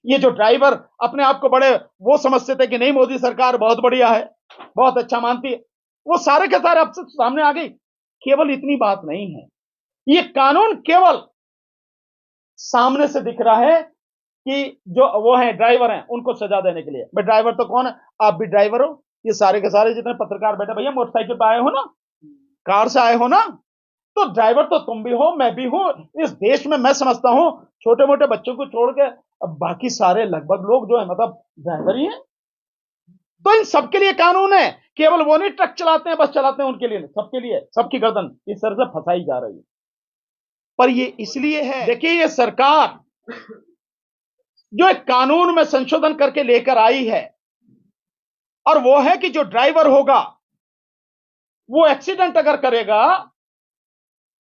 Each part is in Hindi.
ये जो ड्राइवर अपने आप को बड़े वो समझते थे कि नहीं मोदी सरकार बहुत बढ़िया है, बहुत अच्छा मानती है, वो सारे के सारे अब सामने आ गई। केवल इतनी बात नहीं है, ये कानून केवल सामने से दिख रहा है कि जो वो है ड्राइवर हैं उनको सजा देने के लिए। भाई ड्राइवर तो कौन है, आप भी ड्राइवर हो, ये सारे के सारे जितने पत्रकार बैठे, भैया मोटरसाइकिल पे आए हो ना, कार से आए हो ना, तो ड्राइवर तो तुम भी हो, मैं भी हूं। इस देश में मैं समझता हूं छोटे मोटे बच्चों को छोड़ के अब बाकी सारे लगभग लोग जो है मतलब ड्राइवर ही हैं। तो इन सबके लिए कानून है, केवल वो नहीं ट्रक चलाते हैं बस चलाते हैं उनके लिए, सबके लिए, सबकी गर्दन इस तरह से फंसाई जा रही है। पर ये इसलिए है, देखिए ये सरकार जो एक कानून में संशोधन करके लेकर आई है, और वो है कि जो ड्राइवर होगा वो एक्सीडेंट अगर करेगा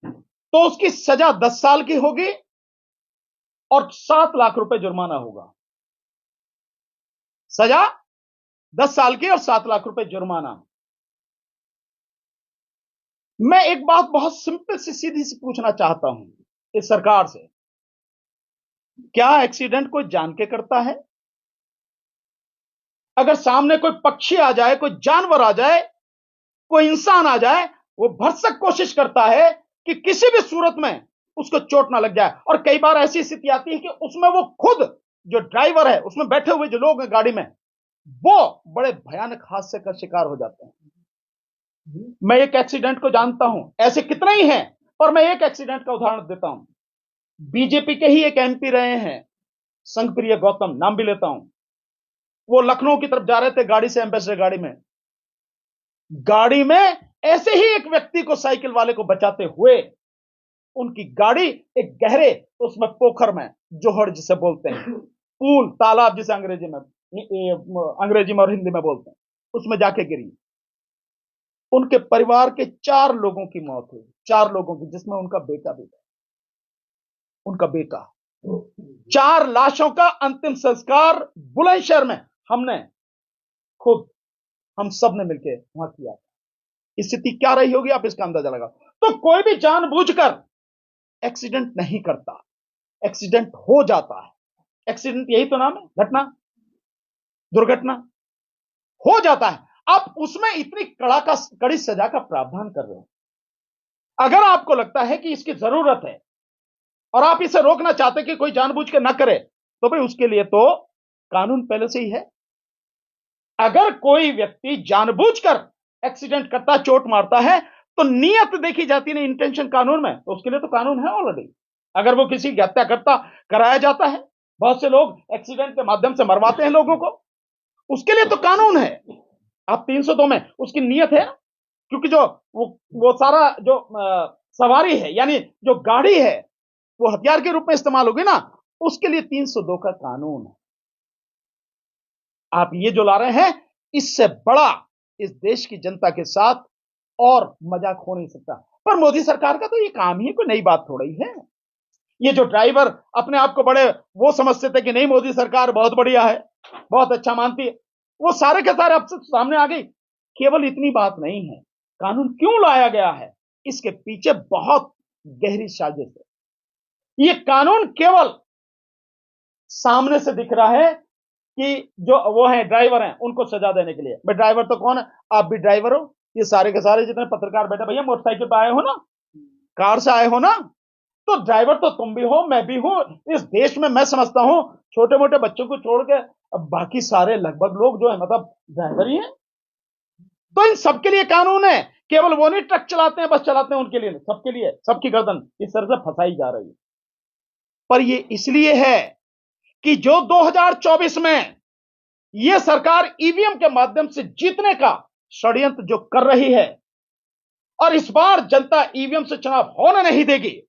तो उसकी सजा 10 साल की होगी और 7 लाख रुपए जुर्माना होगा। सजा 10 साल की और 7 लाख रुपए जुर्माना। मैं एक बात बहुत सिंपल सी सीधी सी पूछना चाहता हूं इस सरकार से, क्या एक्सीडेंट कोई जान के करता है? अगर सामने कोई पक्षी आ जाए, कोई जानवर आ जाए, कोई इंसान आ जाए, वो भरसक कोशिश करता है कि किसी भी सूरत में उसको चोट ना लग जाए। और कई बार ऐसी स्थिति आती है कि उसमें वो खुद जो ड्राइवर है, उसमें बैठे हुए जो लोग हैं गाड़ी में, वो बड़े भयानक हादसे का शिकार हो जाते हैं। मैं एक एक्सीडेंट को जानता हूं, ऐसे कितने ही हैं, पर मैं एक एक्सीडेंट का उदाहरण देता हूं। बीजेपी के ही एक एमपी रहे हैं, संघप्रिय गौतम, नाम भी लेता हूं। वो लखनऊ की तरफ जा रहे थे गाड़ी से, एम्बेसडर गाड़ी में ऐसे ही एक व्यक्ति को, साइकिल वाले को बचाते हुए उनकी गाड़ी एक गहरे उसमें पोखर में, जोहड़ जिसे बोलते हैं, पूल, तालाब जिसे अंग्रेजी में और हिंदी में बोलते हैं, उसमें जाके गिरी। उनके परिवार के 4 लोगों की मौत हुई, 4 लोगों की, जिसमें उनका बेटा भी था। उनका बेटा, 4 लाशों का अंतिम संस्कार बुलंदशहर में हमने खुद, हम सब ने मिलकर वहां किया। स्थिति क्या रही होगी आप इसका अंदाजा लगाओ। तो कोई भी जानबूझकर एक्सीडेंट नहीं करता, एक्सीडेंट हो जाता है। एक्सीडेंट यही तो नाम है, घटना, दुर्घटना हो जाता है। आप उसमें इतनी कड़ी सजा का प्रावधान कर रहे हो। अगर आपको लगता है कि इसकी जरूरत है और आप इसे रोकना चाहते कि कोई जानबूझ के ना करे, तो भाई उसके लिए तो कानून पहले से ही है। अगर कोई व्यक्ति जानबूझकर एक्सीडेंट करता, चोट मारता है, तो नियत देखी जाती है, इंटेंशन कानून में, तो उसके लिए तो कानून है ऑलरेडी। अगर वो किसी की हत्या करता, कराया जाता है, बहुत से लोग एक्सीडेंट के माध्यम से मरवाते हैं लोगों को, उसके लिए तो कानून है। आप 302 में उसकी नियत है, क्योंकि जो वो सारा जो सवारी है, यानी जो गाड़ी है, वो हथियार के रूप में इस्तेमाल होगी ना, उसके लिए 302 का कानून है। आप ये जो ला रहे हैं, इससे बड़ा इस देश की जनता के साथ और मजाक हो नहीं सकता। पर मोदी सरकार का तो ये काम ही कोई नई बात थोड़ी है। ये जो ड्राइवर अपने आप को बड़े वो समझते थे कि नहीं मोदी सरकार बहुत बढ़िया है, बहुत अच्छा मानती है, वो सारे के सारे अब सामने आ गई। केवल इतनी बात नहीं है, कानून क्यों लाया गया है, इसके पीछे बहुत गहरी साजिश है। ये कानून केवल सामने से दिख रहा है कि जो वो है ड्राइवर हैं उनको सजा देने के लिए। भाई ड्राइवर तो कौन है, आप भी ड्राइवर हो, ये सारे के सारे जितने पत्रकार बैठे, भैया मोटरसाइकिल पे आए हो ना, कार से आए हो ना, तो ड्राइवर तो तुम भी हो, मैं भी हूं। इस देश में मैं समझता हूं छोटे मोटे बच्चों को छोड़ के अब बाकी सारे लगभग लोग जो है मतलब ड्राइवर ही हैं। तो इन सबके लिए कानून है, केवल वो नहीं ट्रक चलाते हैं बस चलाते हैं उनके लिए, सबके लिए, सबकी गर्दन इस तरह से फंसाई जा रही है। पर ये इसलिए है कि जो 2024 में यह सरकार ईवीएम के माध्यम से जीतने का षड्यंत्र जो कर रही है, और इस बार जनता ईवीएम से चुनाव होने नहीं देगी।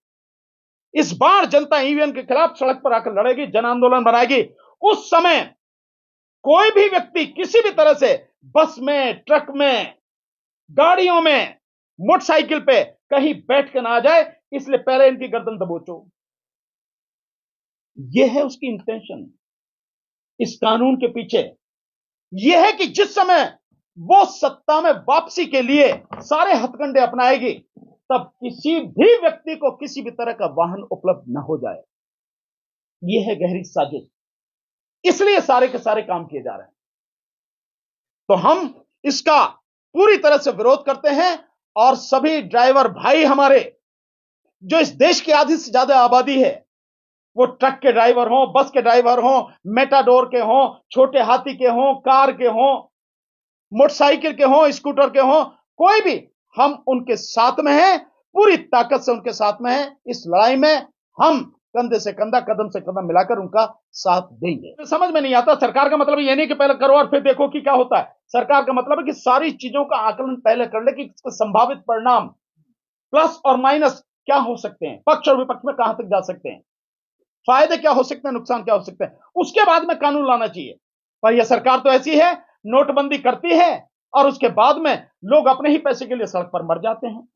इस बार जनता ईवीएम के खिलाफ सड़क पर आकर लड़ेगी, जन आंदोलन बनाएगी। उस समय कोई भी व्यक्ति किसी भी तरह से बस में, ट्रक में, गाड़ियों में, मोटरसाइकिल पे कहीं बैठ के ना आ जाए, इसलिए पहले इनकी गर्दन दबोचो। यह है उसकी इंटेंशन इस कानून के पीछे। यह है कि जिस समय वो सत्ता में वापसी के लिए सारे हथकंडे अपनाएगी, तब किसी भी व्यक्ति को किसी भी तरह का वाहन उपलब्ध न हो जाए। यह है गहरी साजिश। इसलिए सारे के सारे काम किए जा रहे हैं। तो हम इसका पूरी तरह से विरोध करते हैं और सभी ड्राइवर भाई हमारे, जो इस देश की आधी से ज्यादा आबादी है, वो ट्रक के ड्राइवर हों, बस के ड्राइवर हों, मेटाडोर के हों, छोटे हाथी के हों, कार के हों, मोटरसाइकिल के हों, स्कूटर के हों, कोई भी, हम उनके साथ में हैं, पूरी ताकत से उनके साथ में हैं। इस लड़ाई में हम कंधे से कंधा, कदम से कदम मिलाकर उनका साथ देंगे। समझ में नहीं आता, सरकार का मतलब ये नहीं कि पहले करो और फिर देखो कि क्या होता है। सरकार का मतलब है कि सारी चीजों का आकलन पहले कर ले कि इसके संभावित परिणाम प्लस और माइनस क्या हो सकते हैं, पक्ष और विपक्ष में कहां तक जा सकते हैं, फायदे क्या हो सकते हैं, नुकसान क्या हो सकते हैं, उसके बाद में कानून लाना चाहिए। पर यह सरकार तो ऐसी है, नोटबंदी करती है और उसके बाद में लोग अपने ही पैसे के लिए सड़क पर मर जाते हैं।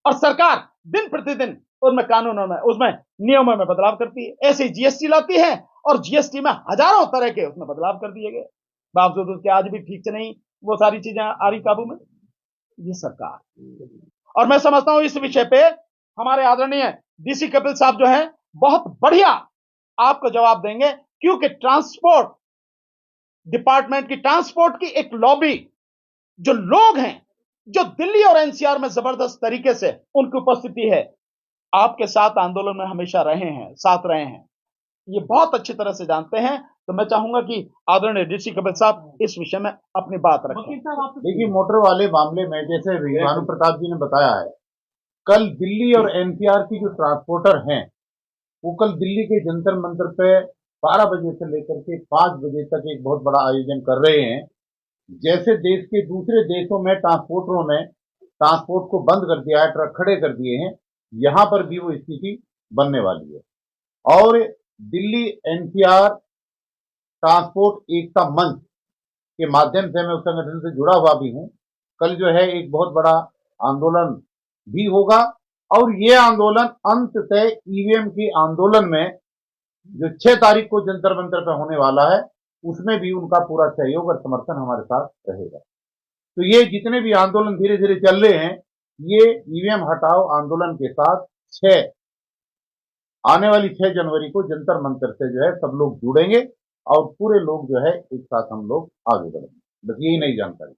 और सरकार दिन प्रतिदिन उसमें कानूनों में, उसमें नियमों में बदलाव करती है। ऐसे जीएसटी लाती है और जीएसटी में हजारों तरह के उसमें बदलाव कर दिए गए, बावजूद उसके आज भी ठीक से नहीं वो सारी चीजें आ रही काबू में, ये सरकार। और मैं समझता हूं इस विषय पे हमारे आदरणीय डीसी कपिल साहब जो है बहुत बढ़िया आपको जवाब देंगे, क्योंकि ट्रांसपोर्ट डिपार्टमेंट की, ट्रांसपोर्ट की एक लॉबी, जो लोग हैं, जो दिल्ली और एनसीआर में जबरदस्त तरीके से उनकी उपस्थिति है, आपके साथ आंदोलन में हमेशा रहे हैं, साथ रहे हैं, ये बहुत अच्छी तरह से जानते हैं। तो मैं चाहूंगा कि आदरणीय डीसी कपिल साहब इस विषय में अपनी बात रखें। देखिए, मोटर वाले मामले में जैसे भानु प्रताप जी ने बताया है, कल दिल्ली और एनसीआर की जो ट्रांसपोर्टर हैं वो कल दिल्ली के जंतर मंतर पे 12 बजे से लेकर के 5 बजे तक एक बहुत बड़ा आयोजन कर रहे हैं। जैसे देश के दूसरे देशों में ट्रांसपोर्टरों ने ट्रांसपोर्ट को बंद कर दिया है, ट्रक खड़े कर दिए हैं, यहां पर भी वो स्थिति बनने वाली है। और दिल्ली एनसीआर ट्रांसपोर्ट एकता मंच के माध्यम से मैं उस संगठन से जुड़ा हुआ भी हूं। कल जो है एक बहुत बड़ा आंदोलन भी होगा और ये आंदोलन अंततः ईवीएम के आंदोलन में जो 6 तारीख को जंतर मंतर पर होने वाला है उसमें भी उनका पूरा सहयोग और समर्थन हमारे साथ रहेगा। तो ये जितने भी आंदोलन धीरे धीरे चल रहे हैं, ये ईवीएम हटाओ आंदोलन के साथ आने वाली 6 जनवरी को जंतर मंतर से जो है सब लोग जुड़ेंगे और पूरे लोग जो है एक साथ हम लोग आगे बढ़ेंगे। बस यही नई जानकारी।